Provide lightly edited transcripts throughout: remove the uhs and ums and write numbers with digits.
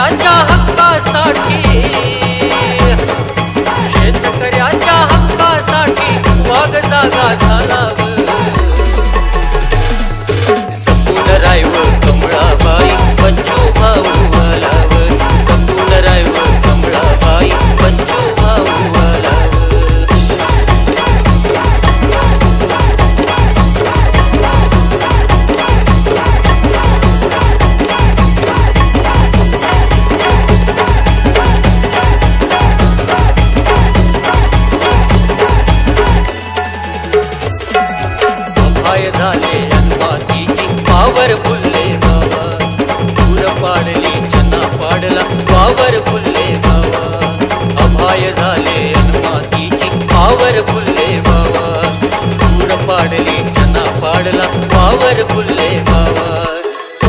शेतकऱ्याच्या हक्कासाठी, शेतकऱ्याच्या हक्कासाठी वाघ जागा झालाव, सपून रायव कमळाबाई पंचू भाऊ आलाव, सपून रायव कमळाबाई पंचू भाऊ आलाव. अभय झाले मातीची वावर फुलले बाबा, दूर पाडली चना पाडला वावर फुलले बाबा. अभय झाले मातीची वावर फुलले बाबा, दूर पाडली चना पाडला वावर फुलले बाबा.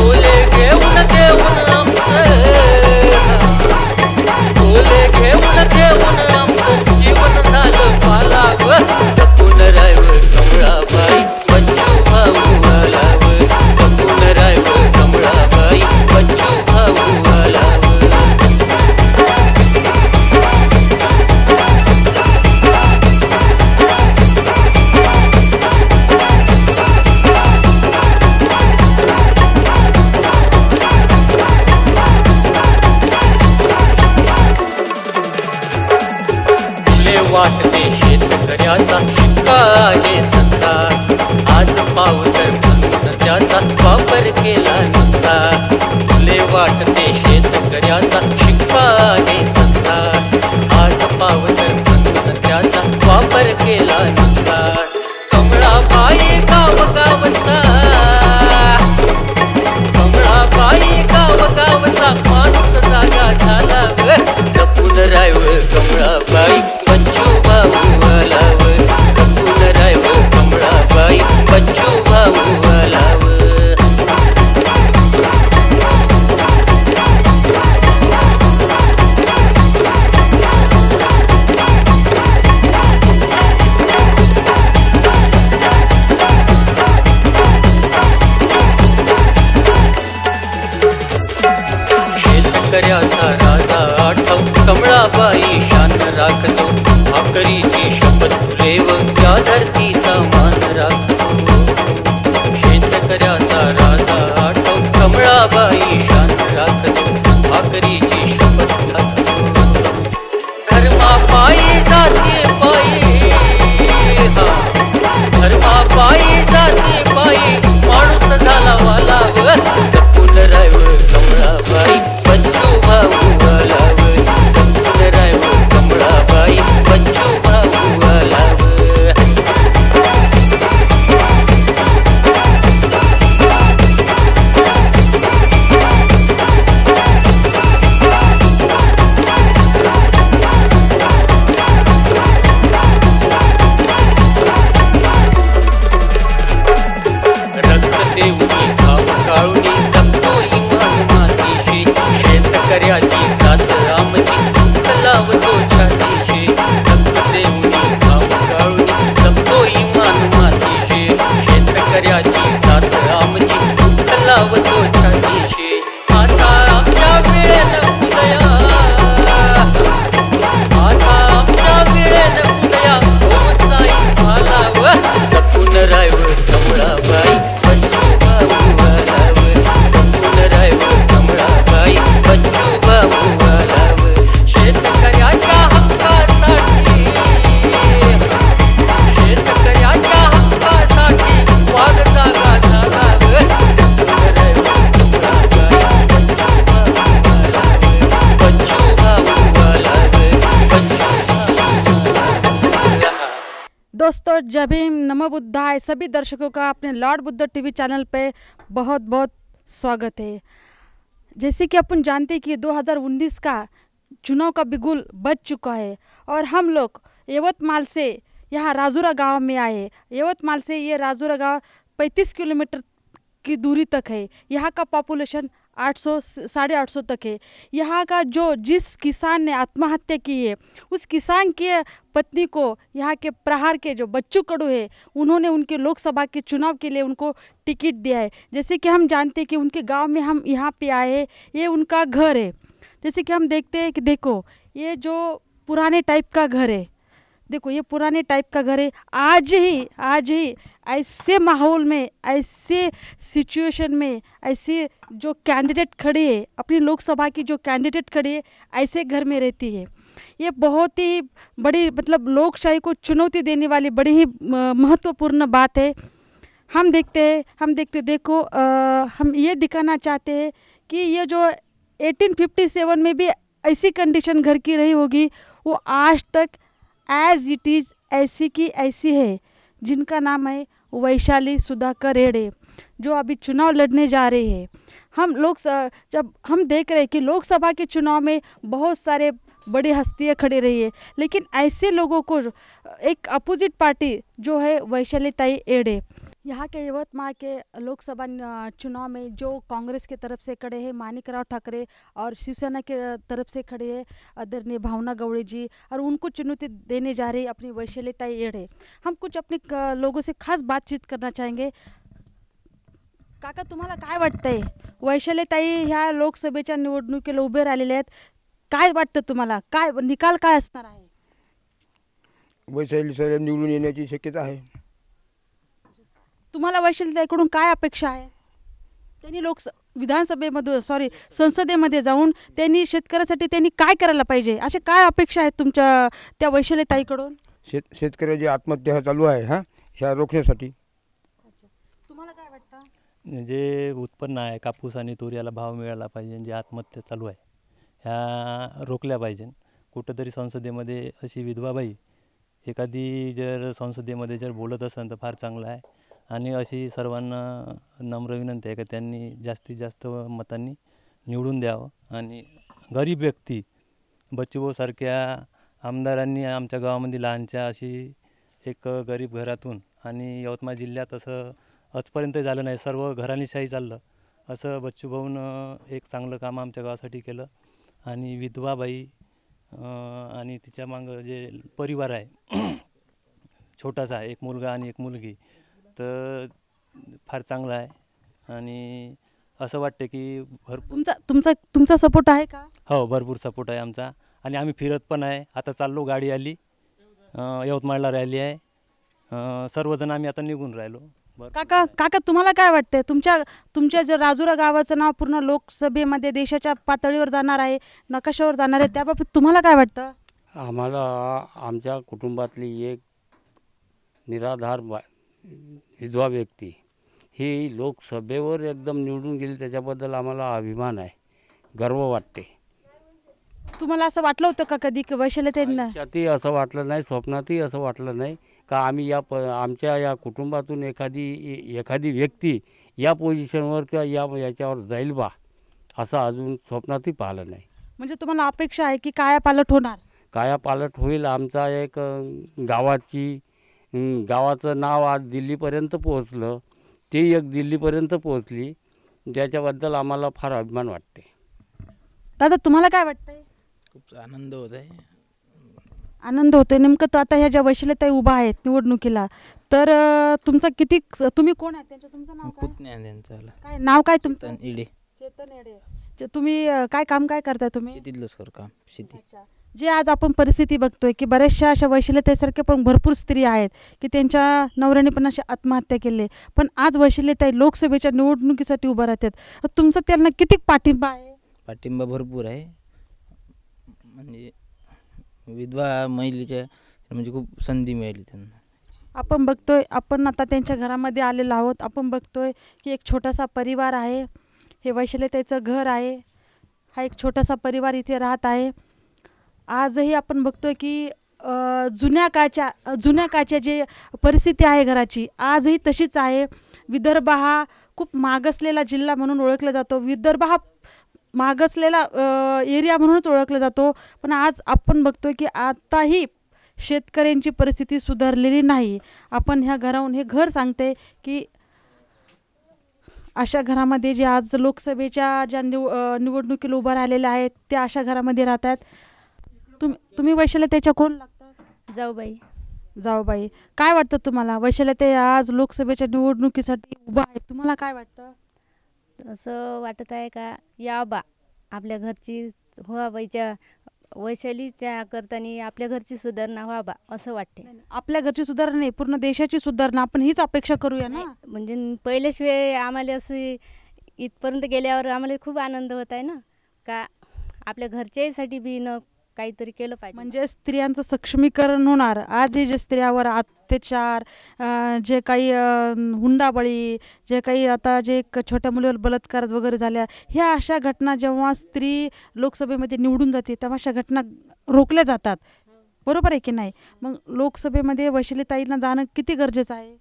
ओले घेऊन घेऊन आमचं, ओले घेऊन घेऊन आमचं जीवन झालं पालाव, सपून रायव कमळाबाई पंचू भाऊ आलाव, सपून रायव कमळाबाई पंचू भाऊ आलाव. वाटते शेतकऱ्याचा शिक्का जे सस्ता, आज पावतर म्हणून त्याचा वापर केला नसता. तुले वाटते शेतकऱ्याचा शिक्का जे सस्ता, आज पावतर म्हणून त्याचा वापर केला नसता. कमळाबाई गाव गावचा, कमळाबाई गाव गावचा माणूस जागा झाला, जपून रायव कमळाबाई पंचू भाऊ आलाव, सपून रायव कमळाबाई पंचू भाऊ आलाव. शेतकऱ्याचा राजा आठव कमळाबाई शान राखतो, भाकरीची शपथ तुलेव त्या धरतीचा मान राखतो. शेतकऱ्याचा राजा आठव कमळाबाई शान राखतो, भाकरीची शपथ राखतो. धर्मापायी जाती पायी, धर्मापायी जाती पायी माणूस झाला वालाव, सपून रायव कमळाबाई पंचू भाऊ आलाव, सपून रायव कमळाबाई पंचू भाऊ आलाव. रक्त देऊनी घाम काळुनी जगतो इमान मातीशी, शेतकऱ्याची साथ आमची लावतो छातीशी. रक्त देऊनी घाम काळुनी जगतो इमान मातीशी, शेतकऱ्याची साथ आमची लावतो छातीशी. आता आमच्या वेळेला उदया, आता आमच्या वेळेला उदया होत जाई भालाव, सपून रायव कमळाबाई पंचू भाऊ आलाव, सपून रायव कमळाबाई पंचू भाऊ आलाव. शेतकऱ्याच्या हक्कासाठी, शेतकऱ्याच्या हक्कासाठी वाघ जागा झालाव, सपून रायव कमळाबाई पंचू भाऊ आलाव, पंचू भाऊ आलाव. दोस्तों जय भीम, नमो बुद्धाय. सभी दर्शकों का अपने लॉर्ड बुद्ध टीवी चैनल पे बहुत बहुत स्वागत है. जैसे कि अपन जानते हैं कि 2019 का चुनाव का बिगुल बज चुका है और हम लोग यवतमाल से यहाँ राजूरा गांव में आए. यवतमाल से ये राजूरा गांव 35 किलोमीटर की दूरी तक है. यहाँ का पॉपुलेशन 800 850 तक है. यहाँ का जिस किसान ने आत्महत्या की है उस किसान की पत्नी को यहाँ के प्रहार के जो बच्चू कडू है उन्होंने उनके लोकसभा के चुनाव के लिए उनको टिकट दिया है. जैसे कि हम जानते हैं कि उनके गांव में हम यहाँ पे आए हैं, ये उनका घर है. जैसे कि हम देखते हैं कि देखो ये जो पुराने टाइप का घर है, देखो ये पुराने टाइप का घर है, आज ही ऐसे माहौल में, ऐसे सिचुएशन में, ऐसे जो कैंडिडेट खड़े हैं, अपनी लोकसभा की जो कैंडिडेट खड़े हैं, ऐसे घर में रहती है। ये बहुत ही बड़ी मतलब लोकशाही को चुनौती देने वाली बड़ी ही महत्वपूर्ण बात है। हम देखते देखो हम ये दिखाना चाहते हैं कि ये जो 1857 में भी ऐसी कंडीशन घर की रही होगी, वो आज तक एज इट इज़ ऐसी की ऐसी है। जिनका नाम है वैशाली सुधाकर रेड़े, जो अभी चुनाव लड़ने जा रहे हैं। जब हम देख रहे हैं कि लोकसभा के चुनाव में बहुत सारे बड़ी हस्तियाँ खड़ी रही है, लेकिन ऐसे लोगों को एक अपोजिट पार्टी जो है वैशाली ताई एड़े, यहाँ के यवतमाळ के लोकसभा चुनाव में जो कांग्रेस के तरफ से खड़े हैं माणिकराव ठाकरे और शिवसेना के तरफ से खड़े हैं आदरणीय भावना गवळी जी, और उनको चुनौती देने जा रही अपनी वैशाली ताई एड़े। हम कुछ अपने लोगों से खास बातचीत करना चाहेंगे। काका, तुम्हाला काय वाटतंय, वैशाली ताई ह्या लोकसभेच्या निवडणुकीला उभे राहिलेले आहेत, काय वाटतं तुम्हाला, काय निकाल काय असणार आहे? वैशाली साहेब निवडून येण्याची शक्यता आहे. तुम्हाला वैशाली ताईकडून काय अपेक्षा आहे? त्यांनी संसदेमध्ये जाऊन त्यांनी शेतकऱ्यासाठी त्यांनी काय करायला पाहिजे, असे काय अपेक्षा आहेत तुमच्या त्या वैशाली ताईकडून? शेतकऱ्याची आत्महत्या चालू आहे ह्या रोखण्यासाठी. तुम्हाला काय वाटतं? जे उत्पन्न आहे कापूस आणि तूर याला भाव मिळाला पाहिजे, जे आत्महत्या चालू आहे ह्या रोखल्या पाहिजे. कुठंतरी संसदेमध्ये अशी विधवाबाई एखादी जर संसदेमध्ये जर बोलत असेल तर फार चांगलं आहे. आणि अशी सर्वांना नम्र विनंती आहे की त्यांनी जास्तीत जास्त मतांनी निवडून द्यावं. आणि गरीब व्यक्ती बच्चूभाऊसारख्या आमदारांनी आमच्या गावामध्ये लहानच्या अशी एक गरीब घरातून, आणि यवतमाळ जिल्ह्यात असं आजपर्यंत झालं नाही, सर्व घराणीशाही चाललं असं बच्चूभाऊनं एक चांगलं काम आमच्या गावासाठी केलं. आणि विधवाबाई आणि तिच्या मागं जे परिवार आहे छोटासा, एक मुलगा आणि एक मुलगी, तर फार चांगला आहे. आणि असं वाटतं की तुमचा सपोर्ट आहे का? हो, भरपूर सपोर्ट आहे आमचा. आणि आम्ही फिरत पण आहे. आता चाललो, गाडी आली यवतमाळला रॅली आहे, सर्वजण आम्ही आता निघून राहिलो. काका तुम्हाला काय वाटतंय, तुमच्या जे राजुरा गावाचं नाव पूर्ण लोकसभेमध्ये देशाच्या पातळीवर जाणार आहे, नकाशावर जाणार आहे, त्याबाबत तुम्हाला काय वाटतं? आम्हाला आमच्या कुटुंबातली एक निराधार विधवा व्यक्ती ही लोकसभेवर एकदम निवडून गेली, त्याच्याबद्दल आम्हाला अभिमान आहे, गर्व वाटते. तुम्हाला असं वाटलं होतं का कधी की वैशाली ताईंना? आयुष्यातही असं वाटलं नाही, स्वप्नातही असं वाटलं नाही का आम्ही आमच्या या कुटुंबातून एखादी व्यक्ती या पोझिशनवर किंवा याच्यावर जाईल बा, असं अजून स्वप्नातही पाहिलं नाही. म्हणजे तुम्हाला अपेक्षा आहे की कायापालट होणार? कायापालट होईल. आमचा एक गावाचं नाव आज दिल्लीपर्यंत पोहोचलं, ती एक दिल्लीपर्यंत पोहोचली, त्याच्याबद्दल आम्हाला फार अभिमान वाटते. दादा तुम्हाला काय वाटतंय? खूप आनंद होत आहे. आनंद होतोय. नेमकं तर आता ह्या ज्या वैशाली ताई उभा आहेत निवडणुकीला, तर तुम्ही कोण आहे त्यांच्या? तुमचं नाव काय? पुतण्या त्यांचा काय नाव काय तुमचं? इडे चेतन एडे. तुम्ही काय काम काय करताय तुम्ही? शेतीतलंच काम, शेती. जे आज आपण परिस्थिती बघतोय की बऱ्याचशा अशा वैशाली ताईसारख्या पण भरपूर स्त्री आहेत की त्यांच्या नवऱ्याने पण अशी आत्महत्या केली, पण आज वैशाली ताई लोकसभेच्या निवडणुकीसाठी उभा राहतात. तुमचा त्यांना किती पाठिंबा आहे? पाठिंबा भरपूर आहे. म्हणजे विधवा महिलेच्या म्हणजे खूप संधी मिळाली त्यांना. आपण आता त्यांच्या घरामध्ये आलेलो आहोत. आपण बघतोय की एक छोटासा परिवार आहे, हे वैशाली ताईचं घर आहे. हा एक छोटासा परिवार इथे राहत आहे. आजही आपण बघतोय की जुन्या काळच्या जे परिस्थिती आहे घराची आजही तशीच आहे. विदर्भ हा खूप मागासलेला जिल्हा म्हणून ओळखला जातो. विदर्भ हा मागासलेला एरिया म्हणूनच ओळखला जातो, पण आज आपण बघतोय की आताही शेतकऱ्यांची परिस्थिती सुधारलेली नाही. आपण ह्या घराहून हे घर सांगते की अशा घरामध्ये जे आज लोकसभेच्या ज्या निवडणुकीला उभा राहिलेल्या आहेत त्या अशा घरामध्ये राहतात. तुम्ही वैशाली ताईच्या कोण लागतात? जाऊबाई. काय वाटतं तुम्हाला, वैशाली ताई आज लोकसभेच्या निवडणुकीसाठी उभा आहे, तुम्हाला काय वाटतं? असं वाटत आहे का या बा आपल्या घरची व्हावायच्या वैशालीच्या करताना आपल्या घरची सुधारणा व्हावा असं वाटते. आपल्या घरची सुधारणा नाही, पूर्ण देशाची सुधारणा आपण हीच अपेक्षा करूया ना. म्हणजे पहिल्याच वेळ आम्हाला असं इथपर्यंत गेल्यावर आम्हाला खूप आनंद होत आहे ना, का आपल्या घरच्यासाठी बी न काहीतरी केलं पाहिजे. म्हणजे स्त्रियांचं सक्षमीकरण होणार. आज जे स्त्रियावर अत्याचार, जे काही हुंडाबळी, जे काही आता जे छोट्या मुलीवर बलात्कार वगैरे झाल्या, ह्या अशा घटना जेव्हा स्त्री लोकसभेमध्ये निवडून जाते तेव्हा अशा घटना रोखल्या जातात. बरोबर आहे की नाही? मग लोकसभेमध्ये वैशालीताईंना जाणं किती गरजेचं आहे?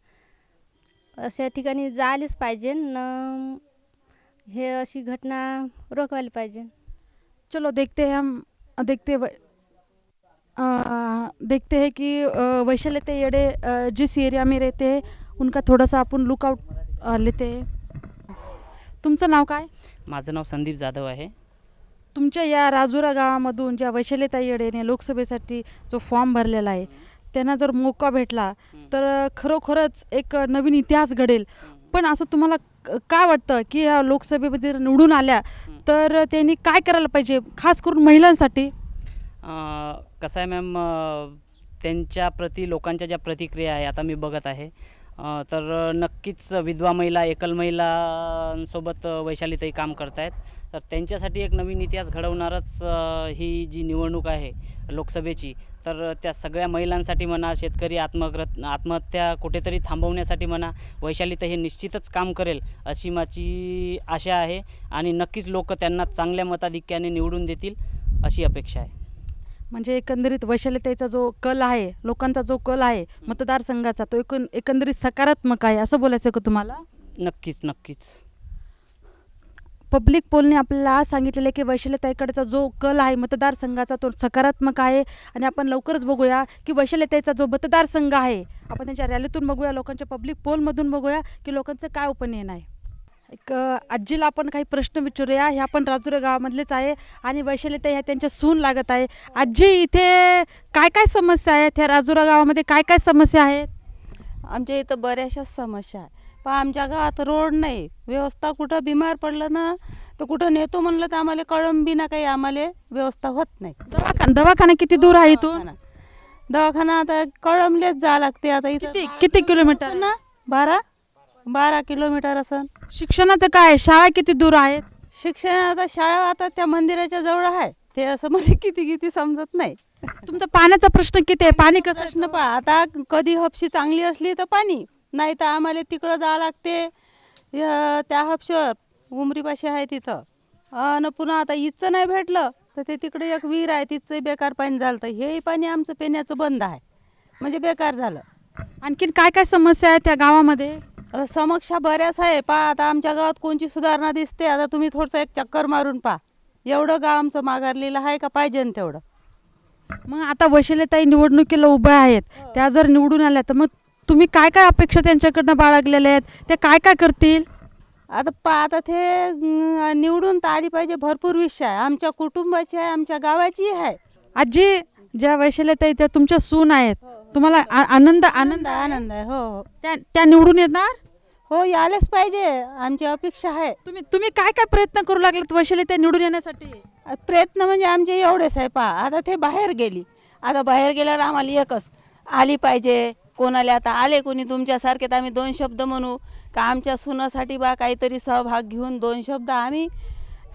अशा ठिकाणी जायलाच पाहिजे न, हे अशी घटना रोखवायला पाहिजे. चलो देखते हैं हम, देखते हैं कि वैशालीताई येडे जिस एरिया में रहते हैं उनका थोड़ा सा अपन लुकआउट लेते हैं. तुमचं नाव काय? माझं नाव संदीप जाधव आहे. तुमच्या या राजुरा गावामधून ज्या वैशालीताई येडेने लोकसभेसाठी जो फॉर्म भरलेला आहे, त्यांना जर मौका भेटला तर खरोखरच एक नवीन इतिहास घडेल. पण असं तुम्हाला काय वाटतं की या लोकसभेमध्ये जर निवडून आल्या तर त्यांनी काय करायला पाहिजे, खास करून महिलांसाठी? कसं आहे मॅम, त्यांच्याप्रती लोकांच्या ज्या प्रतिक्रिया आहे आता मी बघत आहे, तर नक्कीच विधवा महिला, एकल महिलांसोबत वैशालीताई काम करत आहेत. तर त्यांच्यासाठी एक नवीन इतिहास घडवणारच ही जी निवडणूक आहे लोकसभेची, तर त्या सगळ्या महिलांसाठी म्हणा, शेतकरी आत्महत्या कुठेतरी थांबवण्यासाठी म्हणा, वैशालीताई हे निश्चितच काम करेल अशी माझी आशा आहे. आणि नक्कीच लोक त्यांना चांगल्या मताधिक्याने निवडून देतील अशी अपेक्षा आहे. म्हणजे एकंदरीत वैशालीताईचा जो कल आहे, लोकांचा जो कल आहे मतदारसंघाचा, तो एकंदरीत सकारात्मक आहे असं बोलायचं का तुम्हाला? नक्कीच नक्कीच. पब्लिक पोलने आपल्याला आज सांगितलेलं आहे की वैशालीताईकडचा जो कल आहे मतदारसंघाचा तो सकारात्मक आहे. आणि आपण लवकरच बघूया की वैशालीताईचा जो मतदारसंघ आहे, आपण त्यांच्या रॅलीतून बघूया, लोकांच्या पब्लिक पोलमधून बघूया की लोकांचं काय ओपिनियन आहे. एक आजीला आपण काही प्रश्न विचारूया. ह्या पण राजुरा गावामधलेच आहे आणि वैशालीताई ह्या त्यांच्या सून लागत आहे. आजी, इथे काय काय समस्या आहेत? ह्या राजुरा गावामध्ये काय काय समस्या आहेत? आमच्या इथं बऱ्याचशाच समस्या आहे. पण आमच्या गावात रोड नाही, व्यवस्था. कुठं बिमार पडलं ना तर कुठं नेतो म्हणलं तर आम्हाला कळंबी ना काही आम्हाला व्यवस्था होत नाही. दवाखाना किती दूर आहे इथून? दवाखाना आता कळंबलेच जा लागते. आता इथं किती किलोमीटर ना? 12 किलोमीटर असं. शिक्षणाचं काय? शाळा किती दूर आहेत? शिक्षण आता शाळा आता त्या मंदिराच्या जवळ आहे, ते असं मला किती समजत नाही. तुमचा पाण्याचा प्रश्न किती आहे? पाणी कसं? प्रश्न पहा, आता कधी हपशी चांगली असली तर पाणी नाही, तर आम्हाला तिकडं जावं लागते. त्या हपशीवर उमरीपाशी आहे तिथं. आणि पुन्हा आता इथचं नाही भेटलं तर ते तिकडे एक विहीर आहे, तिथंही बेकार पाणी झालं. तर हेही पाणी आमचं पिण्याचं बंद आहे, म्हणजे बेकार झालं. आणखीन काय काय समस्या आहेत त्या गावामध्ये? आता समस्या बऱ्याच आहे. पहा, आता आमच्या गावात कोणची सुधारणा दिसते? आता तुम्ही थोडंसं एक चक्कर मारून पहा. एवढं गाव आमचं माघारलेलं आहे का? पाहिजे ना तेवढं. मग आता वैशालीताई निवडणुकीला उभ्या आहेत, त्या जर निवडून आल्या तर मग तुम्ही काय काय अपेक्षा त्यांच्याकडनं बाळगलेल्या आहेत? ते काय काय करतील? आता ते निवडून तर आली पाहिजे. भरपूर विषय आहे, आमच्या कुटुंबाची आहे, आमच्या गावाची आहे. आजी, ज्या वैशालीताई त्या तुमच्या सून आहेत, तुम्हाला आनंद आहे? हो. त्या निवडून येणार? हो, यायलाच पाहिजे, आमची अपेक्षा आहे. तुम्ही काय काय प्रयत्न करू लागलात वैशालीताई निवडून येण्यासाठी? प्रयत्न म्हणजे आमचे एवढेच आहे. पहा, आता ते बाहेर गेली. आता बाहेर गेल्यावर आम्हाला एकच आली पाहिजे. कोणाला आता आले कोणी तुमच्यासारखे तर आम्ही 2 शब्द म्हणू का आमच्या सुनासाठी बा काहीतरी सहभाग घेऊन 2 शब्द आम्ही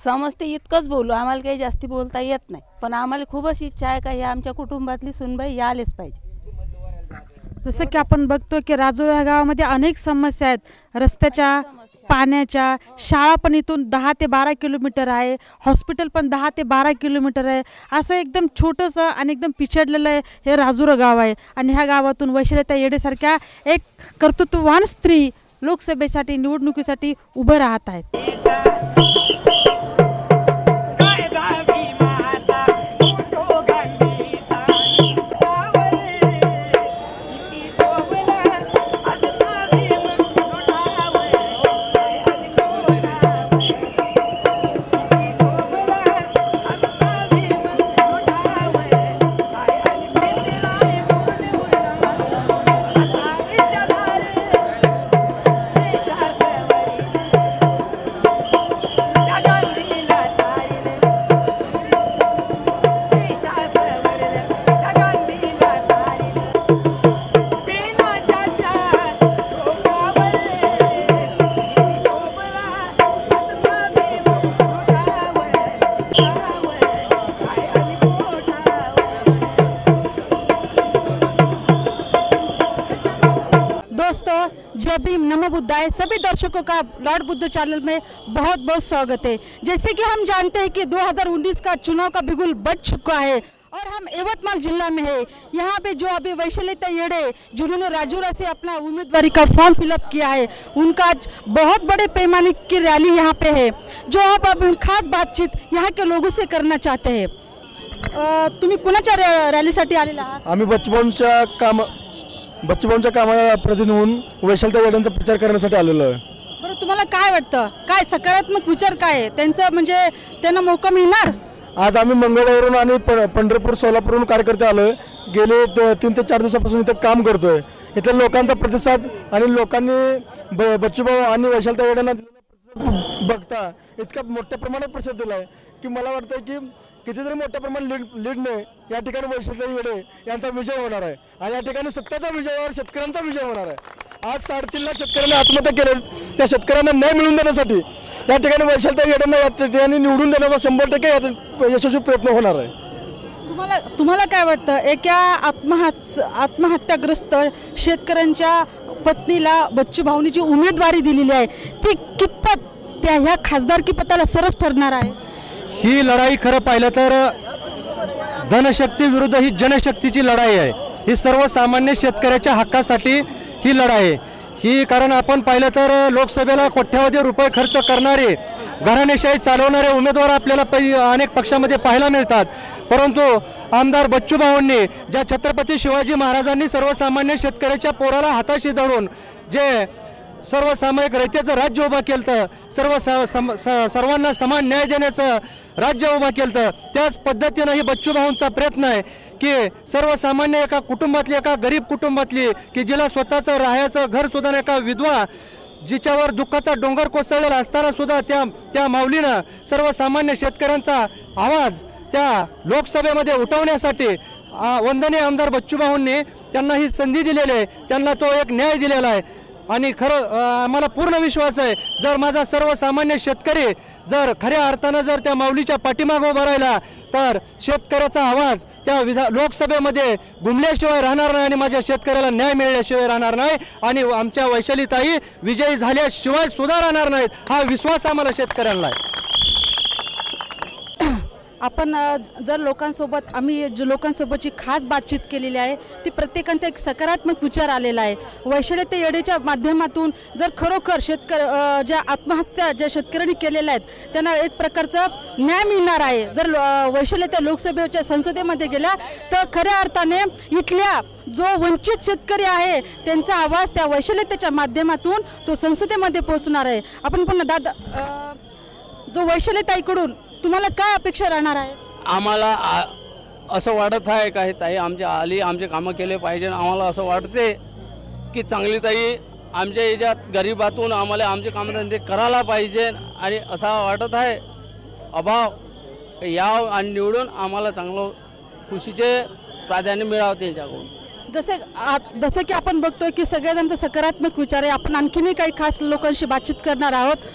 समजते इतकंच बोलू. आम्हाला काही जास्ती बोलता येत नाही, पण आम्हाला खूपच इच्छा आहे का हे आमच्या कुटुंबातली सूनबाई यायलाच पाहिजे. जसं की आपण बघतो की राजुरा या गावामध्ये अनेक समस्या आहेत, रस्त्याच्या, पाण्याच्या. शाळा पण इथून 10 ते 12 किलोमीटर आहे, हॉस्पिटल पण 10 ते 12 किलोमीटर आहे. असं एकदम छोटंसं आणि एकदम पिछडलेलं आहे हे राजुरा गाव आहे. आणि ह्या गावातून वैशालीताई येडेसारख्या एक कर्तृत्ववान स्त्री लोकसभेसाठी निवडणुकीसाठी उभं राहत आहेत. नमो बुद्धाय सभी दर्शकों का लॉर्ड बुद्ध चैनल में बहुत बहुत स्वागत है। जैसे कि हम जानते हैं कि 2019 का चुनाव का बिगुल बज चुका है और हम यवतमाल जिला में है। यहाँ पे जो अभी वैशालीता येड़े जिन्होंने राजौरा से अपना उम्मीदवारी का फॉर्म फिलअप किया है, उनका आज बहुत बड़े पैमाने की रैली यहाँ पे है, जो आप अब खास बातचीत यहाँ के लोगों से करना चाहते हैं। तुम्ही कुणाच्या रॅलीसाठी आलेला आहात? आम्ही बच्चूभाऊंच्या कामाला प्रतिनिधी होऊन वैशालीताई येडेंचा प्रचार करण्यासाठी आलेलो आहे। बरं, तुम्हाला काय वाटतं, काय सकारात्मक विचार काय आहे त्यांचं, म्हणजे त्यांना मौका मिळणार? आज आम्ही मंगळवरून आणि पंढरपूर सोलापूरहून कार्यकर्ते आलोय। गेले 3 ते 4 दिवसापासून इथे काम करतोय। इथल्या लोकांचा प्रतिसाद आणि लोकांनी बच्चूभाऊ आणि वैशालीताई येडेंना बघता इतका मोठ्या प्रमाणात प्रतिसाद दिलाय की मला वाटतं की कितीतरी मोठ्या प्रमाणात लीडने या ठिकाणी वैशालीताई येडे यांचा विजय होणार आहे आणि या ठिकाणी सत्ताचा विजयावर शेतकऱ्यांचा विजय होणार आहे। आज 3.5 लाख शेतकऱ्यांनी आत्महत्या केल्या, त्या शेतकऱ्यांना न्याय मिळवून देण्यासाठी या ठिकाणी वैशालीताई येडेंना या ठिकाणी निवडून देण्याचा 100% यशस्वी प्रयत्न होणार आहे। तुम्हाला काय वाटतं, एका आत्महत्याग्रस्त शेतकऱ्यांच्या पत्नीला बच्चूभाऊंनी जी उमेदवारी दिलेली आहे ती कितपत त्या ह्या खासदारकी पदाला सरस ठरणार आहे? ही लढाई खरं पाहिलं तर धनशक्ती विरुद्ध ही जनशक्तीची लढाई आहे। ही सर्वसामान्य शेतकऱ्याच्या हक्कासाठी ही लढाई आहे ही। कारण आपण पाहिलं तर लोकसभेला कोट्यावधी रुपये खर्च करणारे घराणेशाही चालवणारे उमेदवार आपल्याला अनेक पक्षामध्ये पाहायला मिळतात, परंतु आमदार बच्चूभाऊंनी ज्या छत्रपती शिवाजी महाराजांनी सर्वसामान्य शेतकऱ्याच्या पोराला हाताशी धरून जे सर्वसामायिक रयतेचं राज्य उभा केलं, सर्वांना समान न्याय देण्याचं राज्य उभा केलं, त्याच पद्धतीनं ही बच्चूभाऊंचा प्रयत्न आहे की सर्वसामान्य एका कुटुंबातली, एका गरीब कुटुंबातली की जिला स्वतःचं राहायचं घर सुद्धा, एका विधवा जिच्यावर दुःखाचा डोंगर कोसळलेला असताना सुद्धा त्या माऊलीनं सर्वसामान्य शेतकऱ्यांचा आवाज त्या लोकसभेमध्ये उठवण्यासाठी वंदनीय आमदार बच्चूभाऊंनी त्यांना ही संधी दिलेली आहे, त्यांना तो एक न्याय दिलेला आहे। आणि खरं आम्हाला पूर्ण विश्वास आहे, जर माझा सर्वसामान्य शेतकरी जर खऱ्या अर्थानं जर त्या माऊलीच्या पाठीमागे उभा राहिला तर शेतकऱ्याचा आवाज त्या लोकसभेमध्ये घुमल्याशिवाय राहणार नाही आणि माझ्या शेतकऱ्याला न्याय मिळाल्याशिवाय राहणार नाही आणि आमच्या वैशालीताई विजयी झाल्याशिवाय सुद्धा राहणार नाहीत, हा विश्वास आम्हाला शेतकऱ्यांना आहे। आपण जर लोकांसोबत आम्ही जो लोकांसोबतची खास बातचीत केलेली आहे ती प्रत्येकांचा एक सकारात्मक विचार आलेला आहे। वैशालीताई येडेच्या माध्यमातून जर खरोखर ज्या आत्महत्या ज्या शेतकऱ्यांनी केलेल्या आहेत त्यांना एक प्रकारचा न्याय मिळणार आहे। जर वैशालीताई लोकसभेच्या संसदेमध्ये गेल्या तर खऱ्या अर्थाने इथल्या जो वंचित शेतकरी आहे त्यांचा आवाज त्या वैशालीताईच्या माध्यमातून तो संसदेमध्ये पोहोचणार आहे। आपण पुन्हा दादा, जो वैशालीताईकडून तुम्हाला काय अपेक्षा राहणार आहे? आम्हाला असं वाटत आहे का हे ताई आमचे कामं केले पाहिजे। आम्हाला असं वाटते की चांगली ताई आमच्या याच्यात गरिबातून आम्हाला आमचे कामधंदे करायला पाहिजे आणि असा वाटत आहे अभाव याव आणि निवडून आम्हाला चांगलं खुशीचे प्राधान्य मिळावं त्यांच्याकडून। जसं की आपण बघतोय की सगळ्यांचा सकारात्मक विचार आहे। आपण आणखीनही काही खास लोकांशी बातचीत करणार आहोत।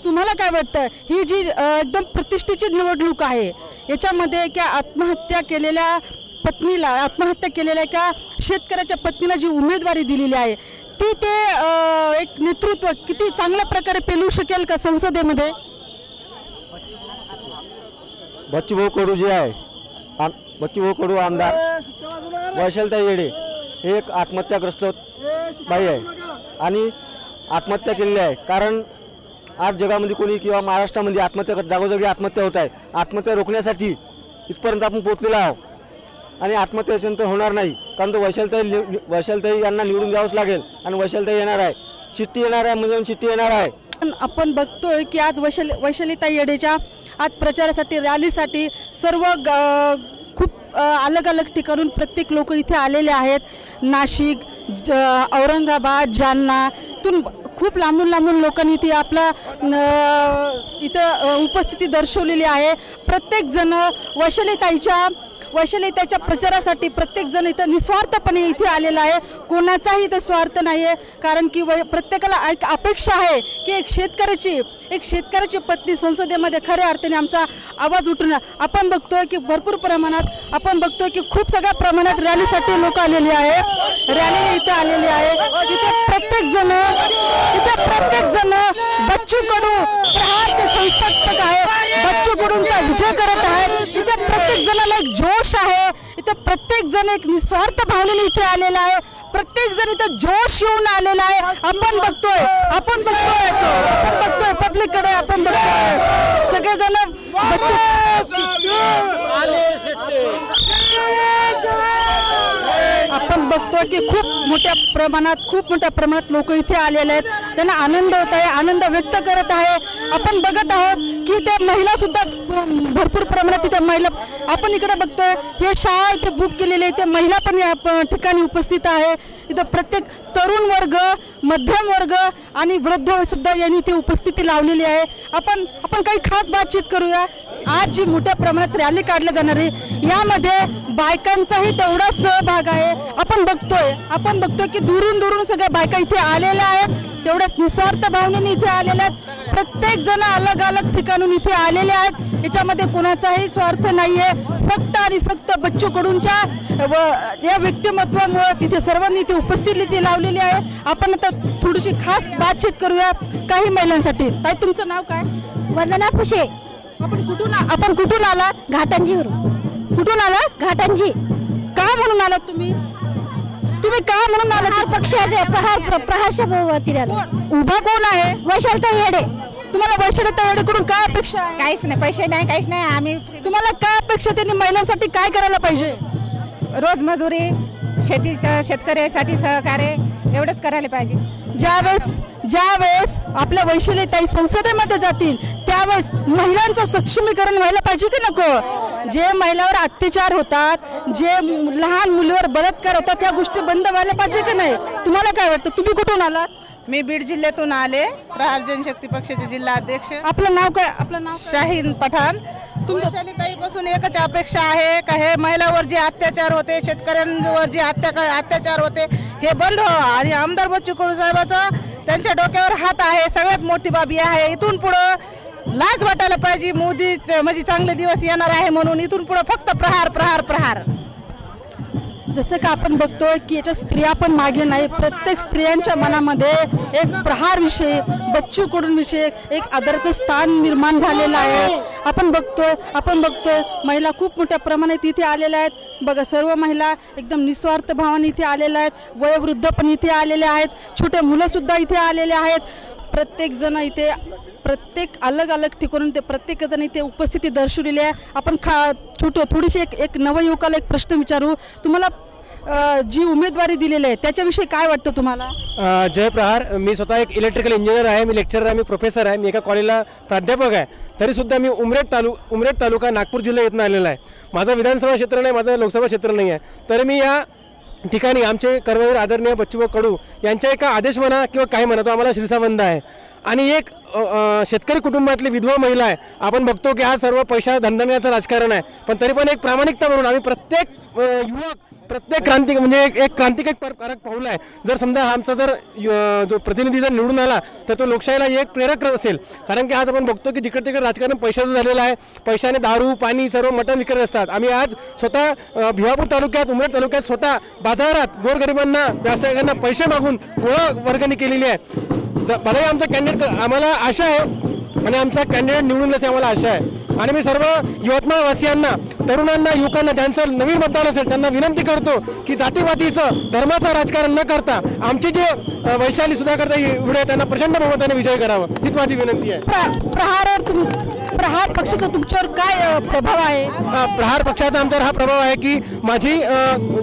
तुम्हाला काय वाटतं, ही जी एकदम प्रतिष्ठेची निवडणूक आहे याच्यामध्ये एका आत्महत्या केलेल्या पत्नीला, आत्महत्या केलेल्या एका शेतकऱ्याच्या पत्नीला जी उमेदवारी दिलेली आहे ती ते एक नेतृत्व किती चांगल्या प्रकारे पेलू शकेल का संसदेमध्ये? बच्चूभाऊ कडू जे आहे, बच्चूभाऊ कडू आमदार वैशालीताई येडे हे एक आत्महत्याग्रस्त बाई आहे आणि आत्महत्या केलेली आहे। कारण आज जगामध्ये कोणी किंवा महाराष्ट्रामध्ये आत्महत्या जागोजागी आत्महत्या होत आहे। आत्महत्या रोखण्यासाठी इथपर्यंत आपण पोहोचलेलो आहोत आणि आत्महत्या होणार नाही, कारण तो वैशालीताई यांना निवडून द्यावंच लागेल आणि वैशालीताई येणार आहे, चिठ्ठी येणार आहे म्हणजे चिठ्ठी येणार आहे। आपण बघतोय की आज वैशालीताई येडेच्या आज प्रचारासाठी रॅलीसाठी सर्व खूप अलग अलग ठिकाणून प्रत्येक लोक इथे आलेले आहेत। नाशिक, औरंगाबाद, जालनातून खूप लांबून लोकांनी इथे आपला इथं उपस्थिती दर्शवलेली आहे। प्रत्येक जण वैशालीताईच्या वैशालीताईच्या प्रचारासाठी प्रत्येक जण इथं निस्वार्थपणे इथे आलेला आहे. कोणाचाही इथं स्वार्थ नाही आहे. कारण की प्रत्येकाला एक अपेक्षा आहे की एक शेतकऱ्याची पत्नी संसदेमध्ये खऱ्या अर्थाने आमचा आवाज उठवणं. आपण बघतोय की भरपूर प्रमाणात आपण बघतोय की खूप सगळ्या प्रमाणात रॅलीसाठी लोक आलेली आहे. रॅली इथे आलेली आहे. इथे प्रत्येक जण बच्चू कडू प्रहारचे संस्थापक आहे. बच्चू कडूंचा विजय करत आहे. इथे प्रत्येक जणाला एक जोश आहे. इथे प्रत्येक जण एक निस्वार्थ भावनेने इथे आलेला आहे. प्रत्येक जण इथं जोश येऊन आलेला आहे. आपण बघतोय पब्लिककडे आपण बघतोय सगळेजण आपण बघतोय की खूप मोठ्या प्रमाणात लोक इथे आलेले आहेत. त्यांना आनंद होत आहे, आनंद व्यक्त करत आहे. आपण बघत आहोत की त्या महिला सुद्धा भरपूर प्रमाणात इथे महिला आपण इकडे बघतोय. हे शाळा इथे बुक केलेली आहे. ते महिला पण या ठिकाणी उपस्थित आहे. इथं प्रत्येक तरुण वर्ग, मध्यम वर्ग आणि वृद्ध सुद्धा यांनी इथे उपस्थिती लावलेली आहे. आपण काही खास बातचीत करूया. आज जी मोठ्या प्रमाणात रॅली काढली जाणार आहे यामध्ये बायकांचाही तेवढा सहभाग आहे. आपण बघतोय की दुरून सगळ्या बायका इथे आलेल्या आहेत. तेवढ्याच निस्वार्थ भावनेने इथे आलेल्या आहेत. प्रत्येक जण अलग अलग ठिकाणून इथे आलेले आहेत. याच्यामध्ये कोणाचाही स्वार्थ नाहीये. फक्त आणि फक्त बच्चू कडूंच्या या व्यक्तिमत्वामुळे तिथे सर्वांनी इथे उपस्थिती लावलेली आहे. आपण आता थोडीशी खास बातचीत करूया काही महिलांसाठी. ताई, तुमचं नाव काय? वंदना पुशे. आपण कुठून आला? घाटंजीवरून. कुठून आला? घाटंजी. का म्हणून आलात तुम्ही का म्हणून आलात? पक्षाचे प्रहारच्या उभा कोण आहे? वैशालीताई येडे. तुम्हाला वैशालीताई येडेकडून काय अपेक्षा आहे? काहीच नाही, पैसे नाही, काहीच नाही. आम्ही तुम्हाला काय अपेक्षा? त्यांनी महिलांसाठी काय करायला पाहिजे? रोज मजुरी, शेतकऱ्यासाठी सहकार्य एवढंच करायला पाहिजे. ज्यावेळेस आपल्या वैशालीताई संसदेमध्ये जातील त्यावेळेस महिलांचं सक्षमीकरण व्हायला पाहिजे की नको? जे महिलांवर अत्याचार होतात, जे लहान मुलीवर बलात्कार होतात, त्या गोष्टी बंद व्हायला पाहिजे की नाही? तुम्हाला काय वाटतं? तुम्ही कुठून आलात? मी बीड जिल्ह्यातून आले. प्रहार जनशक्ती पक्षाचे जिल्हा अध्यक्ष. आपलं नाव काय? आपलं नाव शाहीन पठाण. वैशालीताईपासून एकच अपेक्षा आहे का हे महिलांवर जे अत्याचार होते, शेतकऱ्यांवर जे अत्याचार होते हे बंद हो. आणि आमदार बच्चू कडू साहेबाचा त्यांच्या डोक्यावर हात आहे. सगळ्यात मोठी बाबी आहे. इथून पुढं लाज वाटायला पाहिजे. मोदी म्हणजे चांगले दिवस येणार आहे म्हणून इथून पुढं फक्त प्रहार प्रहार प्रहार. जसं का आपण बघतोय की याच्या स्त्रिया पण मागे नाही. प्रत्येक स्त्रियांच्या मनामध्ये एक प्रहार विषय, बच्चू कडून विषय एक आदराचं स्थान निर्माण झालेलं आहे. आपण बघतोय महिला खूप मोठ्या प्रमाणात इथे आलेल्या आहेत. बघा, सर्व महिला एकदम निस्वार्थ भावाने इथे आलेल्या आहेत. वयोवृद्ध पण इथे आलेले आहेत. छोटे मुलं सुद्धा इथे आलेले आहेत. प्रत्येक जण इथे प्रत्येक अलग अलग ठिकाणून ते प्रत्येक जण इथे उपस्थिती दर्शवलेली आहे. आपण थोडीशी एक नवयुवकाला एक प्रश्न विचारू. तुम्हाला जी उमेदवारी दिलेली आहे त्याच्याविषयी काय वाटतं तुम्हाला? जय प्रहार. मी स्वतः एक इलेक्ट्रिकल इंजिनियर आहे. मी लेक्चरर आहे. मी प्रोफेसर आहे. मी एका कॉलेजला प्राध्यापक आहे. तरीसुद्धा मी उमरेड तालुका नागपूर जिल्हा येथून आलेला आहे. माझं विधानसभा क्षेत्र नाही, माझं लोकसभा क्षेत्र नाही आहे. तर मी या ठिकाणी आमचे कर्मवीर आदरणीय बच्चूभाऊ कडू यांच्या एका आदेश म्हणा किंवा काही म्हणा, तो आम्हाला शिरसाबंद आहे. आणि एक शेतकरी कुटुंबातली विधवा महिला आहे. आपण बघतो की हा सर्व पैसा धंदण्याचं राजकारण आहे, पण तरी पण एक प्रामाणिकता म्हणून आम्ही प्रत्येक युवक, प्रत्येक क्रांती म्हणजे एक क्रांतिकारक पाऊल आहे. जर समजा आमचा जो प्रतिनिधी जर निवडून आला तर तो लोकशाहीला एक प्रेरक असेल. कारण की आज आपण बघतो की जिकडे तिकडे राजकारण पैशाचं झालेलं आहे. पैशाने दारू, पाणी, सर्व मटण विकत असतात. आम्ही आज स्वतः भिवापूर तालुक्यात, उमरेड तालुक्यात स्वतः बाजारात गोरगरिबांना, व्यावसायिकांना पैसे मागून गोळा वर्गणी केलेली आहे. भले आमचा कॅन्डिडेट, आम्हाला आशा आहे आणि आमचा कॅन्डिडेट निवडून असे आम्हाला आशा आहे. आणि मी सर्व यवतमाळवासियांना, तरुणांना, युवकांना, ज्यांचं नवीन मतदान असेल त्यांना विनंती करतो की जातीपातीचं, धर्माचं राजकारण न करता आमची जे वैशाली सुधाकरता एवढे त्यांना प्रचंड बहुमताने विजय करावा, हीच माझी विनंती आहे. प्रहार पक्षाचा तुमच्यावर काय प्रभाव आहे? प्रहार पक्षाचा आमच्यावर हा प्रभाव आहे की माझी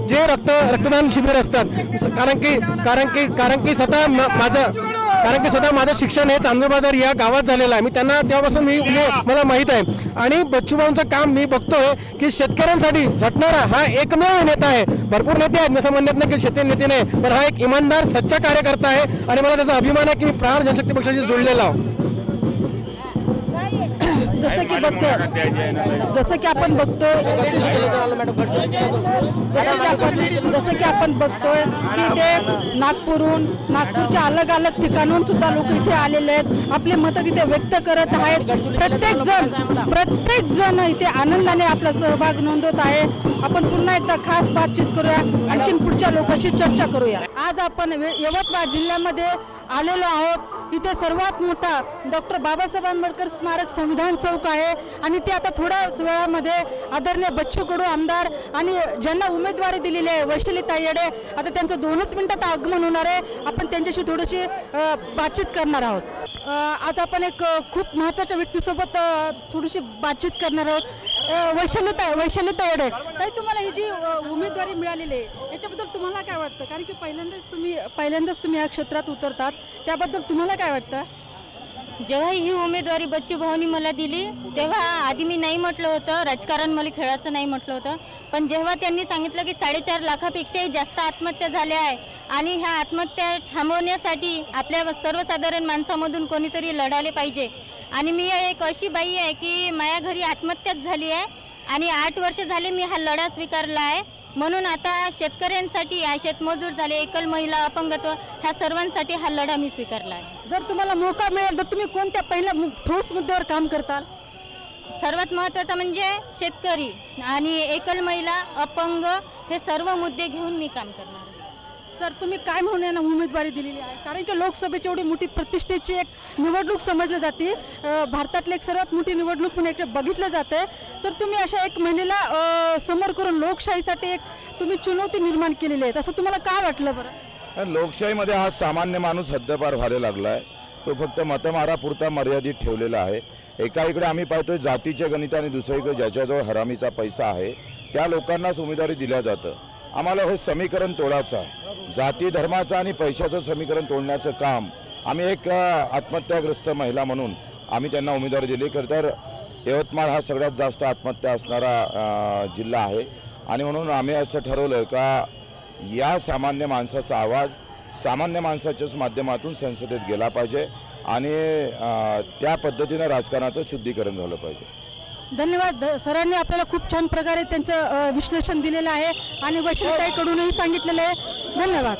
जे रक्तदान शिबिर असतात, कारण की स्वतः माझं शिक्षण हे चांदूर बाजार या गावात झालेलं आहे. मी त्यांना तेव्हापासून मला माहीत आहे. आणि बच्चूभाऊंचं काम मी बघतोय की शेतकऱ्यांसाठी झटणारा हा एकमेव नेता आहे. भरपूर नेते आहेत, असं म्हणत नाही की शेतकरी नेते नाही, पण हा एक इमानदार सच्चा कार्यकर्ता आहे. आणि मला त्याचा अभिमान आहे की मी प्रहार जनशक्ती पक्षाशी जोडलेला आहो. जसं की बघतोय की ते नागपूरच्या अलग अलग ठिकाणून सुद्धा लोक इथे आलेले आहेत, आपले मत तिथे व्यक्त करत आहेत. प्रत्येक जण इथे आनंदाने आपला सहभाग नोंदवत आहे. आपण पुन्हा एकदा खास बातचीत करूया, आणखी पुढच्या लोकांशी चर्चा करूया. आज आपण यवतमाळ जिल्ह्यामध्ये आलेलो आहोत. इथे सर्वात मोठा डॉक्टर बाबासाहेब आंबेडकर स्मारक संविधान चौक आहे आणि ते आता थोड्या वेळामध्ये आदरणीय बच्चू कडू आमदार आणि ज्यांना उमेदवारी दिलेली आहे वैशाली तायडे, आता त्यांचं 2च मिनिटात आगमन होणार आहे. आपण त्यांच्याशी थोडीशी बातचीत करणार आहोत. आज आपण एक खूप महत्त्वाच्या व्यक्तीसोबत थोडीशी बातचीत करणार आहोत. वैशाली तायडे, ताई, तुम्हाला ही जी उमेदवारी मिळालेली आहे याच्याबद्दल तुम्हाला काय वाटतं? कारण की पहिल्यांदाच तुम्ही या क्षेत्रात उतरतात, त्याबद्दल तुम्हाला काय वाटतं? जेव्हा ही उमेदवारी बच्चू भाऊनी मला दिली तेव्हा आधी मी नाही म्हटलं होतं, राजकारण मला खेळायचं नाही म्हटलं होतं. पण जेव्हा त्यांनी सांगितलं की 4.5 लाखापेक्षाही जास्त आत्महत्या झाल्या आहे आणि ह्या आत्महत्या थांबवण्यासाठी आपल्या सर्वसाधारण माणसामधून कोणीतरी लढायला पाहिजे. आणि मी एक अशी बाई आहे की माझ्या घरी आत्महत्याच झाली आहे आणि 8 वर्ष झाले मी हा लढा स्वीकारला आहे. म्हणून आता शेतकऱ्यांसाठी, शेतमजूर झाले, एकल महिला, अपंगत्व, ह्या सर्वांसाठी हा लढा मी स्वीकारला आहे. जर तुम्हाला मौका मिळेल तर तुम्ही कोणत्या पहिल्या ठोस मुद्द्यावर काम करताल? सर्वात महत्त्वाचं म्हणजे शेतकरी आणि एकल महिला, अपंग, हे सर्व मुद्दे घेऊन मी काम करणार. सर, तुम्ही काय म्हणून यांना उमेदवारी दिलेली आहे? कारण की लोकसभेची एवढी मोठी प्रतिष्ठेची एक निवडणूक समजली जाते, भारतातली एक सर्वात मोठी निवडणूक म्हणून एक बघितलं जाते. तर तुम्ही अशा एक महिलेला समोर करून लोकशाहीसाठी एक तुम्ही चुनौती निर्माण केलेली आहे, असं तुम्हाला काय वाटलं बरं? लोकशाहीमध्ये हा सामान्य माणूस हद्दपार व्हायला लागला आहे. तो फक्त मतमारापुरता मर्यादित ठेवलेला आहे. एका इकडे आम्ही पाहतोय जातीचे गणित आणि दुसरीकडे ज्याच्याजवळ हरामीचा पैसा आहे त्या लोकांनाच उमेदवारी दिल्या जातं. आम्हाला हे समीकरण तोडायचं आहे. जाती धर्माचं आणि पैशाचं समीकरण तोडण्याचं काम आम्ही एक आत्महत्याग्रस्त महिला म्हणून आम्ही त्यांना उमेदवारी दिली. खरं तर यवतमाळ हा सगळ्यात जास्त आत्महत्या असणारा जिल्हा आहे आणि म्हणून आम्ही असं ठरवलं का या सामान्य माणसाचा आवाज सामान्य माणसाच्याच माध्यमातून संसदेत गेला पाहिजे आणि त्या पद्धतीनं राजकारणाचं शुद्धीकरण झालं पाहिजे. धन्यवाद. सरांनी आपल्याला खूप छान प्रकारे त्यांचं विश्लेषण दिलेलं आहे आणि वैशाली ताईकडूनही सांगितलेलं आहे. धन्यवाद.